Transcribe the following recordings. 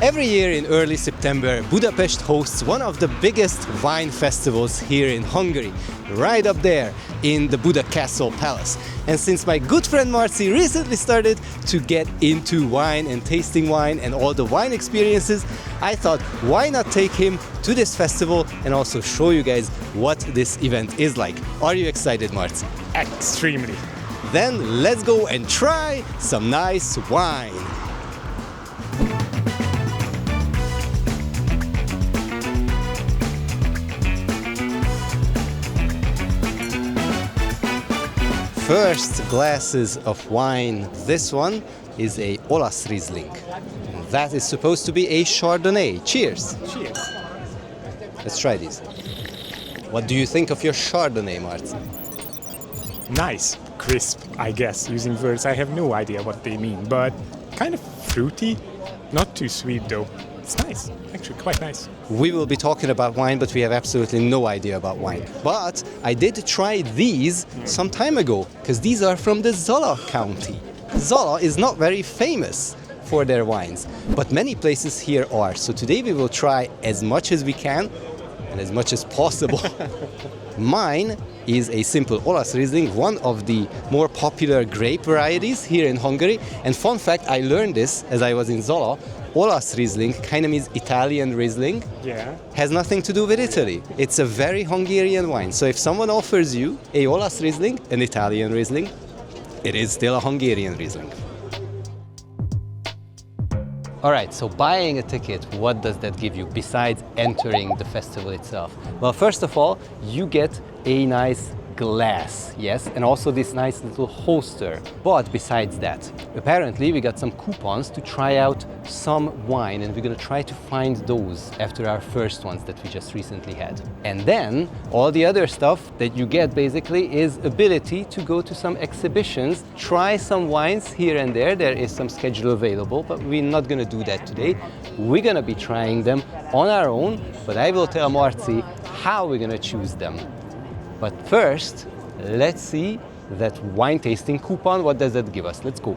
Every year in early September, Budapest hosts one of the biggest wine festivals here in Hungary, right up there in the Buda Castle palace. And since my good friend Marci recently started to get into wine and tasting wine and all the wine experiences, I thought why not take him to this festival and also show you guys what this event is like. Are you excited, Marci? Extremely. Then let's go and try some nice wine. First glasses of wine. This one is a Olasz Riesling. That is supposed to be a Chardonnay. Cheers. Cheers. Let's try these. What do you think of your Chardonnay, Marci? Nice, crisp, I guess. Using words, I have no idea what they mean, but kind of fruity, not too sweet though. It's nice, actually quite nice. We will be talking about wine, but we have absolutely no idea about wine. But I did try these some time ago, because these are from the Zala county. Zala is not very famous for their wines, but many places here are. So today we will try as much as we can and as much as possible. Mine is a simple Olasz Riesling, one of the more popular grape varieties here in Hungary. And fun fact, I learned this as I was in Zala. Olasz Riesling kind of means Italian Riesling. Yeah. Has nothing to do with Italy. It's a very Hungarian wine. So if someone offers you a Olasz Riesling, an Italian Riesling, it is still a Hungarian Riesling. All right, so buying a ticket, what does that give you besides entering the festival itself? Well, first of all, you get a nice glass, yes, and also this nice little holster. But besides that, apparently we got some coupons to try out some wine, and we're gonna try to find those after our first ones that we just recently had. And then all the other stuff that you get basically is ability to go to some exhibitions, try some wines here and there. There is some schedule available, but we're not gonna do that today. We're gonna be trying them on our own, but I will tell Marci how we're gonna choose them. But first, let's see that wine tasting coupon. What does that give us? Let's go.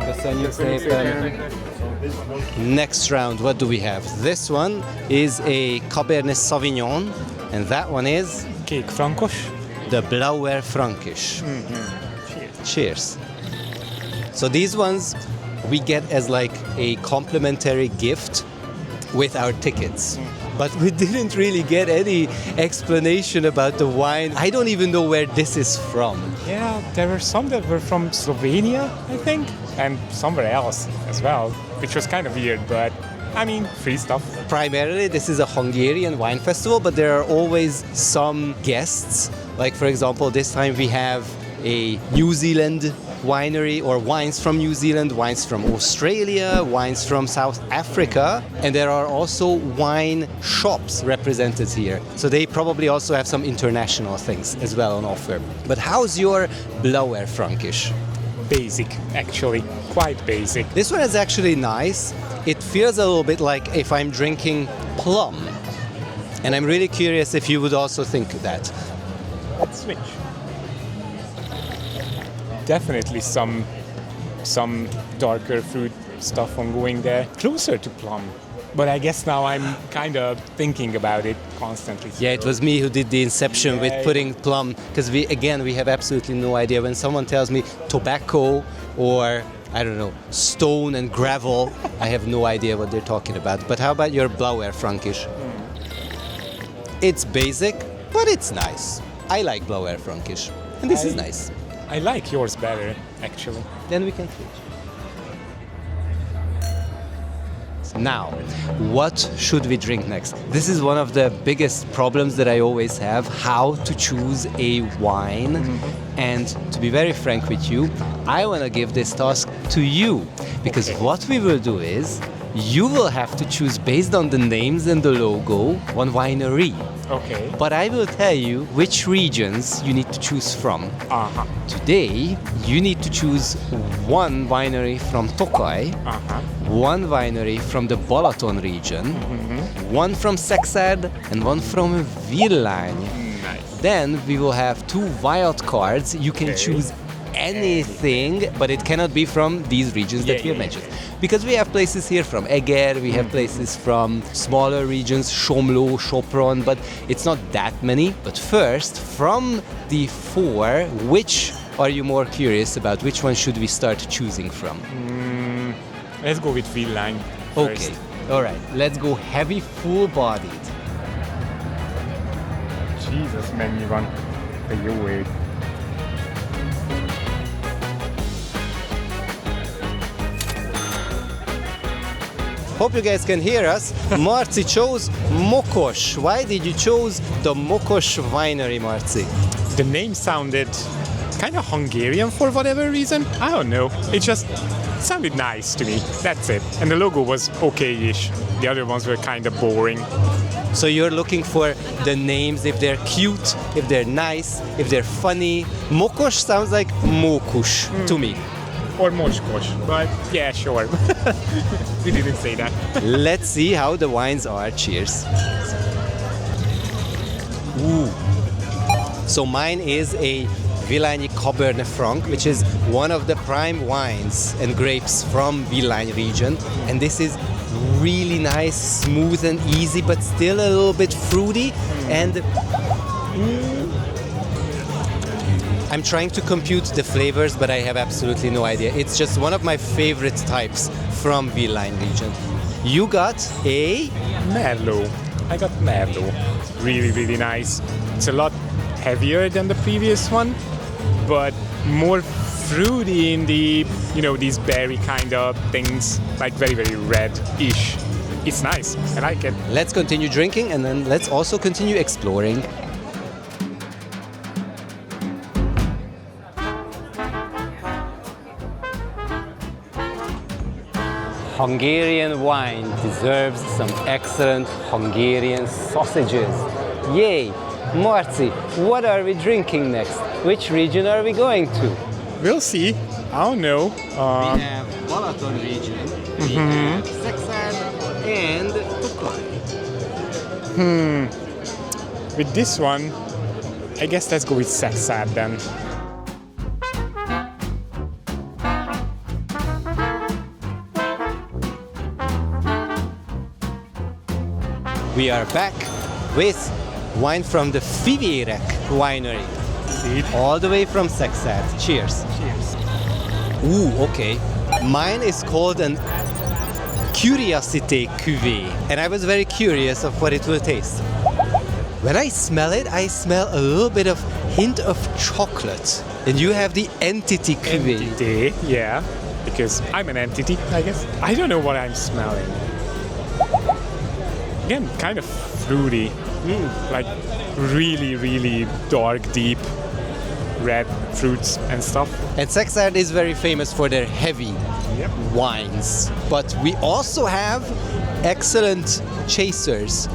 Köszönjük szépen. Next round, what do we have? This one is a Cabernet Sauvignon, and that one is Kék frankos. the Blauer Frankisch. Cheers. Cheers. So these ones we get as like a complimentary gift with our tickets. But we didn't really get any explanation about the wine. I don't even know where this is from. Yeah, there were some that were from Slovenia, I think, and somewhere else as well, which was kind of weird, but I mean, free stuff. Primarily, this is a Hungarian wine festival, but there are always some guests. Like, for example, this time we have a New Zealand winery, or wines from New Zealand, wines from Australia, wines from South Africa, and there are also wine shops represented here. So they probably also have some international things as well on offer. But how's your Blauer Frankisch? Basic, actually, quite basic. This one is actually nice. It feels a little bit like if I'm drinking plum. And I'm really curious if you would also think that. Let's switch. Definitely some darker fruit stuff ongoing there, closer to plum. But I guess now I'm kind of thinking about it constantly. Yeah, it was me who did the inception with putting plum, because we have absolutely no idea. When someone tells me tobacco or, I don't know, stone and gravel, I have no idea what they're talking about. But how about your Blauer Frankisch? It's basic, but it's nice. I like Blauer Frankisch, and this is nice. I like yours better, actually. Then we can switch. Now, what should we drink next? This is one of the biggest problems that I always have, how to choose a wine. And to be very frank with you, I want to give this task to you, because what we will do is you will have to choose based on the names and the logo one winery. Okay. But I will tell you which regions you need to choose from. Uh-huh. Today, you need to choose one winery from Tokaj, Uh-huh. one winery from the Balaton region, one from Szekszárd, and one from Villány. Nice. Then we will have 2 wild cards. You can Okay. choose anything, but it cannot be from these regions that we have mentioned. Because we have places here from Eger, we have places from smaller regions, Somló, Sopron, but it's not that many. But first, from the 4, which are you more curious about? Which one should we start choosing from? Let's go with Villány Okay, first. all right, let's go heavy, full-bodied. Jesus, mennyi van. De jó ég. Hope you guys can hear us. Marci chose Mokos. Why did you choose the Mokos winery, Marci? The name sounded kind of Hungarian for whatever reason. I don't know. It just sounded nice to me. That's it. And the logo was okay-ish. The other ones were kind of boring. So you're looking for the names, if they're cute, if they're nice, if they're funny. Mokos sounds like Mókus to me. Or Moskos. But yeah, sure. We didn't say that. Let's see how the wines are. Cheers. Ooh. So mine is a Villány Cabernet Franc, which is one of the prime wines and grapes from Villány region. And this is really nice, smooth and easy, but still a little bit fruity. And I'm trying to compute the flavors, but I have absolutely no idea. It's just one of my favorite types from Villány region. You got a Merlot. I got Merlot. Really, really nice. It's a lot heavier than the previous one, but more fruity in the, these berry kind of things, like very, very red-ish. It's nice. I like it. Let's continue drinking and then let's also continue exploring. Hungarian wine deserves some excellent Hungarian sausages. Yay! Marci, what are we drinking next? Which region are we going to? We'll see. I don't know. We have Balaton region, we have Szekszárd and Tokaj. With this one, I guess let's go with Szekszárd then. We are back with wine from the Fivérek winery. All the way from Szekszárd. Cheers. Cheers. Ooh, okay. Mine is called an Curiosité Cuvée, and I was very curious of what it will taste. When I smell it, I smell a little bit of hint of chocolate. And you have the Entity Cuvée. Entity, yeah. Because I'm an entity, I guess. I don't know what I'm smelling. Again, kind of fruity. Like really, really dark, deep red fruits and stuff. And Szekszárd is very famous for their heavy Yep. wines. But we also have excellent chasers.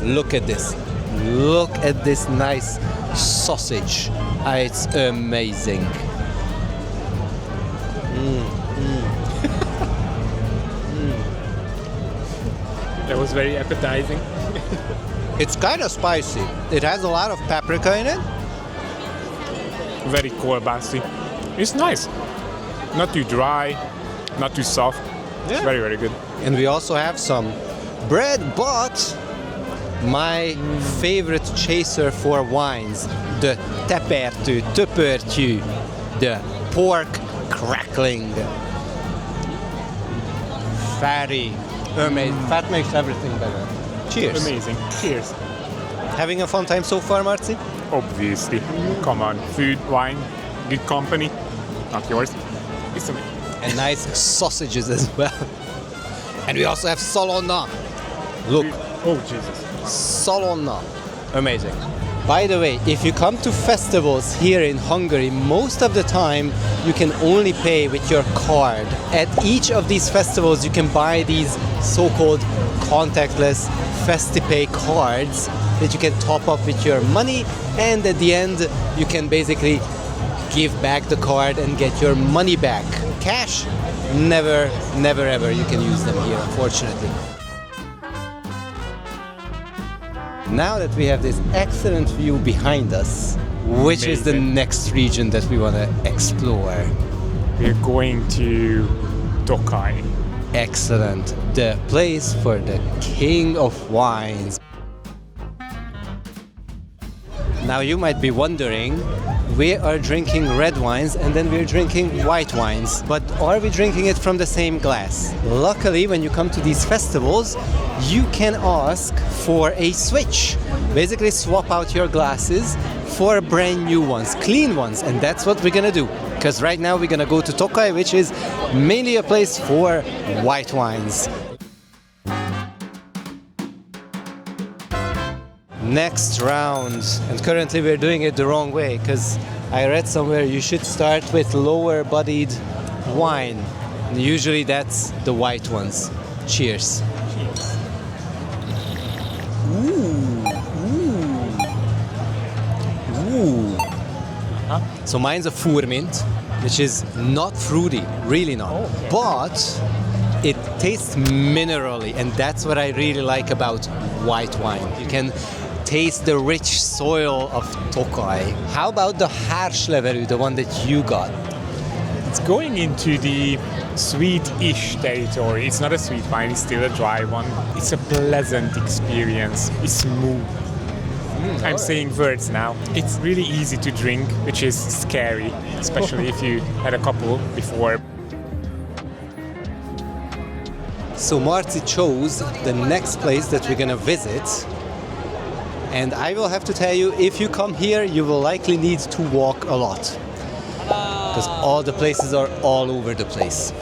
Look at this. Look at this nice sausage. It's amazing. That was very appetizing. It's kind of spicy. It has a lot of paprika in it. Very kolbászi. It's nice. Not too dry, not too soft. It's very, very good. And we also have some bread, but my favorite chaser for wines, the tepertő, töpörtyű, the pork crackling. Fatty. Amazing. Fat makes everything better. Cheers. Amazing. Cheers. Having a fun time so far, Marci? Obviously. Come on. Food, wine, good company. Not yours. It's amazing. And nice sausages as well. And we also have Salonna. Look, Oh, Jesus. Salonna. Amazing. By the way, if you come to festivals here in Hungary, most of the time you can only pay with your card. At each of these festivals you can buy these so-called contactless FestiPay cards, that you can top up with your money, and at the end you can basically give back the card and get your money back. Cash, never ever you can use them here, unfortunately. Now that we have this excellent view behind us, which is the next region that we want to explore? We're going to Tokaj. Excellent. The place for the king of wines. Now you might be wondering, we are drinking red wines and then we're drinking white wines, but are we drinking it from the same glass? Luckily, when you come to these festivals, you can ask for a switch. Basically swap out your glasses for brand new ones, clean ones, and that's what we're gonna do. Because right now we're gonna go to Tokaj, which is mainly a place for white wines. Next round, and currently we're doing it the wrong way because I read somewhere you should start with lower bodied wine. And usually that's the white ones. Cheers. Cheers. Ooh. So mine's a Furmint, which is not fruity, really not. Oh, okay. But it tastes minerally, and that's what I really like about white wine. You can taste the rich soil of Tokaj. How about the Hárslevelű, the one that you got? It's going into the sweet-ish territory. It's not a sweet wine, it's still a dry one. It's a pleasant experience. It's smooth. I'm saying words now. It's really easy to drink, which is scary, especially if you had a couple before. So Marci chose the next place that we're gonna visit. And I will have to tell you, if you come here, you will likely need to walk a lot. Because all the places are all over the place.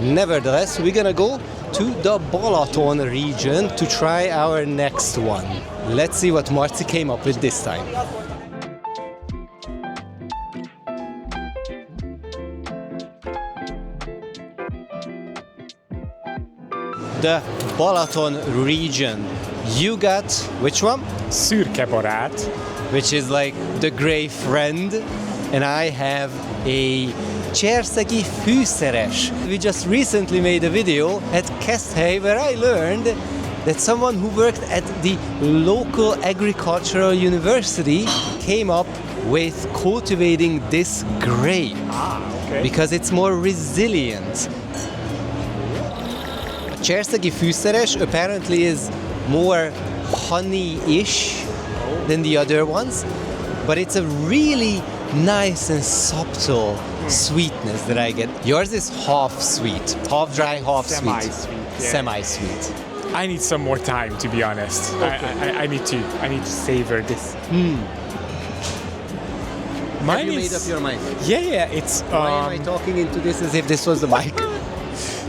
Nevertheless, we're gonna go to the Balaton region to try our next one. Let's see what Marci came up with this time. The Balaton region. You got which one? Szürke barát, which is like the gray friend, and I have a cserszegi fűszeres. We just recently made a video at Keszthely where I learned that someone who worked at the local agricultural university came up with cultivating this grape because it's more resilient. Cserszegi fűszeres apparently is more honey-ish than the other ones, but it's a really nice and subtle sweetness that I get. Yours is half sweet, half dry, half sweet. Semi-sweet. Yeah. Semi-sweet. I need some more time, to be honest. Okay. I need to savor this. Have you made up your mind? Yeah. It's Why am I talking into this as if this was the mic?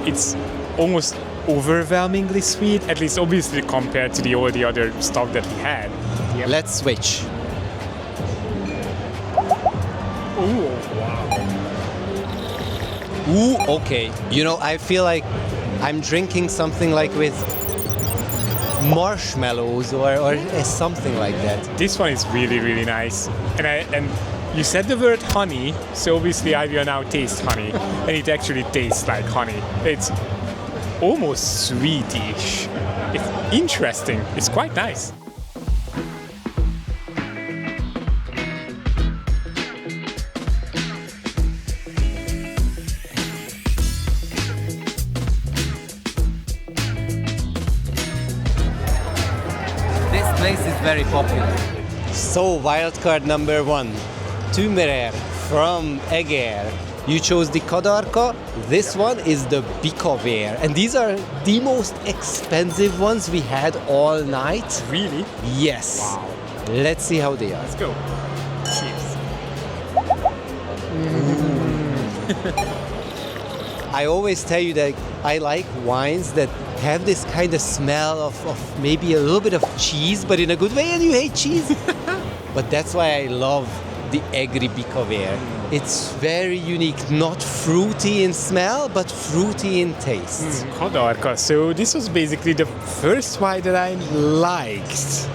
it's almost overwhelmingly sweet, at least obviously compared to all the other stuff that we had. Yep. Let's switch. Ooh, wow. Ooh, okay. You know, I feel like I'm drinking something like with marshmallows or something like that. This one is really, really nice. And you said the word honey, so obviously I will now taste honey, and it actually tastes like honey. It's almost sweetish. It's interesting. It's quite nice. This place is very popular. So, wildcard number 1, Thümmerer from Eger. You chose the Kadarka. This one is the Bikavér. And these are the most expensive ones we had all night. Really? Yes. Wow. Let's see how they are. Let's go. Cheers. I always tell you that I like wines that have this kind of smell of maybe a little bit of cheese, but in a good way, and you hate cheese. But that's why I love the Egri Bikavér. It's very unique, not fruity in smell, but fruity in taste. Kadarka. So this was basically the first wine that I liked.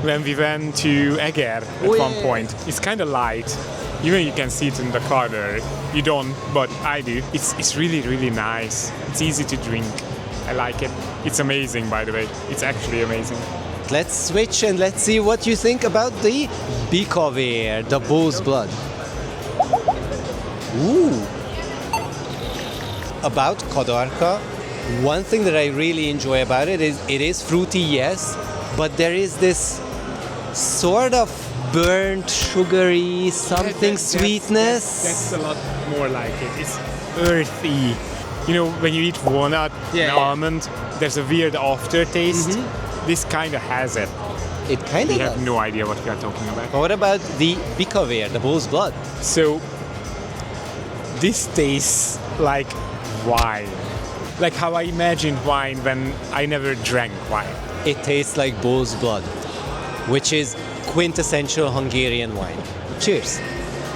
when we went to Eger at one point. It's kind of light. Even you can see it in the color. You don't, but I do. It's really, really nice. It's easy to drink. I like it. It's amazing, by the way. It's actually amazing. Let's switch and let's see what you think about the Bikavér, the bull's blood. Ooh. About Kadarka, one thing that I really enjoy about it is fruity, yes, but there is this sort of burnt, sugary, something sweetness. That's a lot more like it. It's earthy. You know, when you eat walnut and almond, there's a weird aftertaste. Mm-hmm. This kind of has it. It kind of does. Have no idea what we are talking about. What about the Bikavér, the bull's blood? So, this tastes like wine. Like how I imagined wine when I never drank wine. It tastes like bull's blood, which is quintessential Hungarian wine. Cheers.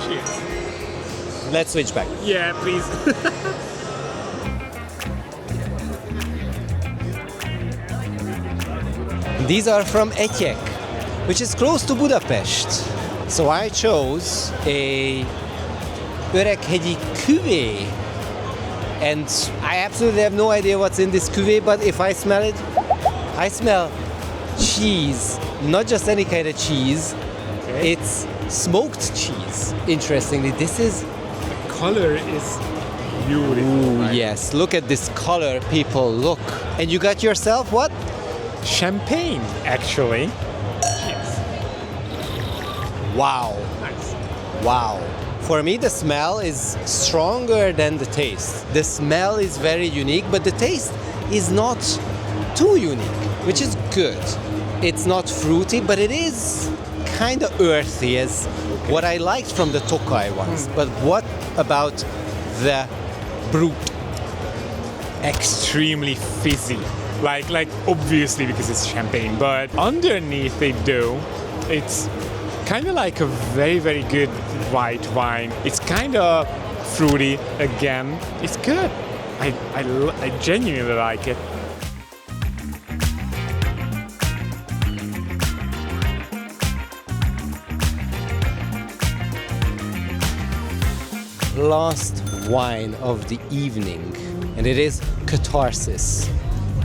Cheers. Let's switch back. Yeah, please. These are from Etyek, which is close to Budapest. So I chose a Öreghegyi cuvée. And I absolutely have no idea what's in this cuvée, but if I smell it, I smell cheese. Not just any kind of cheese. Okay. It's smoked cheese. Interestingly, this is... The color is beautiful. Ooh, right? Yes, look at this color, people, look. And you got yourself what? Champagne, actually. Yes. Wow. Nice. Wow. For me, the smell is stronger than the taste. The smell is very unique, but the taste is not too unique, which is good. It's not fruity, but it is kind of earthy, as what I liked from the Tokaj ones. But what about the Brut? Extremely fizzy. Like obviously because it's champagne, but underneath it though, it's kind of like a very, very good white wine. It's kind of fruity again. It's good. I genuinely like it. Last wine of the evening, and it is Catharsis.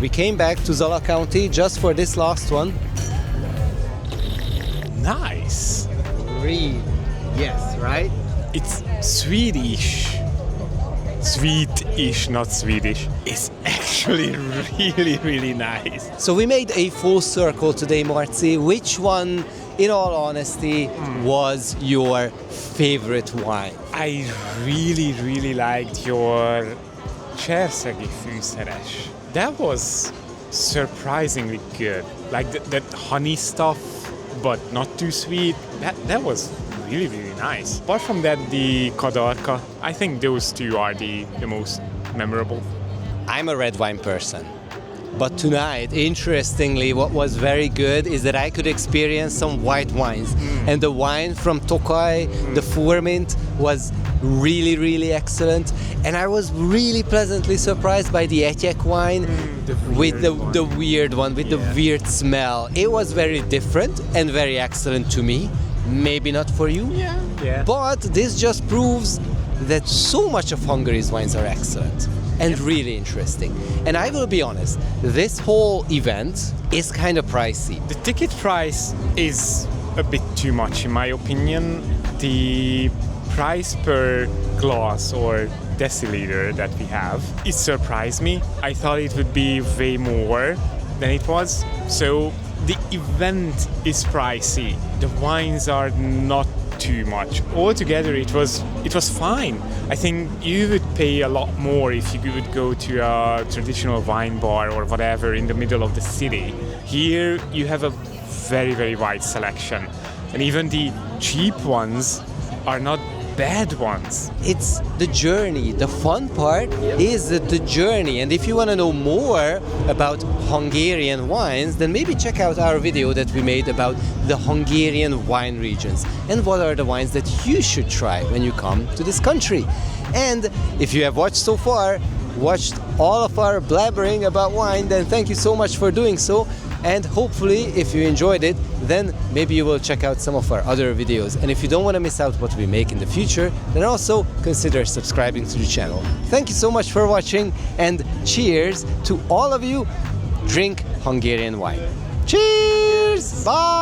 We came back to Zala County just for this last one. Nice. Really? Yes, right? It's Swedish. Sweet-ish, not Swedish. It's actually really, really nice. So we made a full circle today, Marci. Which one, in all honesty, was your favorite wine? I really, really liked your Cserszegi fűszeres. That was surprisingly good. Like that honey stuff, but not too sweet. That was really, really nice. Apart from that, the Kadarka, I think those two are the most memorable. I'm a red wine person. But tonight, interestingly, what was very good is that I could experience some white wines. And the wine from Tokaj, the Furmint, was really, really excellent. And I was really pleasantly surprised by the Etyek wine with the weird one, with the weird smell. It was very different and very excellent to me. Maybe not for you. Yeah. But this just proves that so much of Hungary's wines are excellent and really interesting. And I will be honest, this whole event is kind of pricey. The ticket price is a bit too much in my opinion. The price per glass or deciliter that we have, it surprised me. I thought it would be way more than it was. So the event is pricey. The wines are not too much. Altogether, it was fine. I think you would pay a lot more if you would go to a traditional wine bar or whatever in the middle of the city. Here, you have a very, very wide selection. And even the cheap ones are not bad ones. It's the journey. The fun part is the journey. And if you want to know more about Hungarian wines, then maybe check out our video that we made about the Hungarian wine regions and what are the wines that you should try when you come to this country. And if you have watched so far, watched all of our blabbering about wine, then thank you so much for doing so. And hopefully, if you enjoyed it, then maybe you will check out some of our other videos. And if you don't want to miss out what we make in the future, then also consider subscribing to the channel. Thank you so much for watching, and cheers to all of you. Drink Hungarian wine. Cheers! Bye!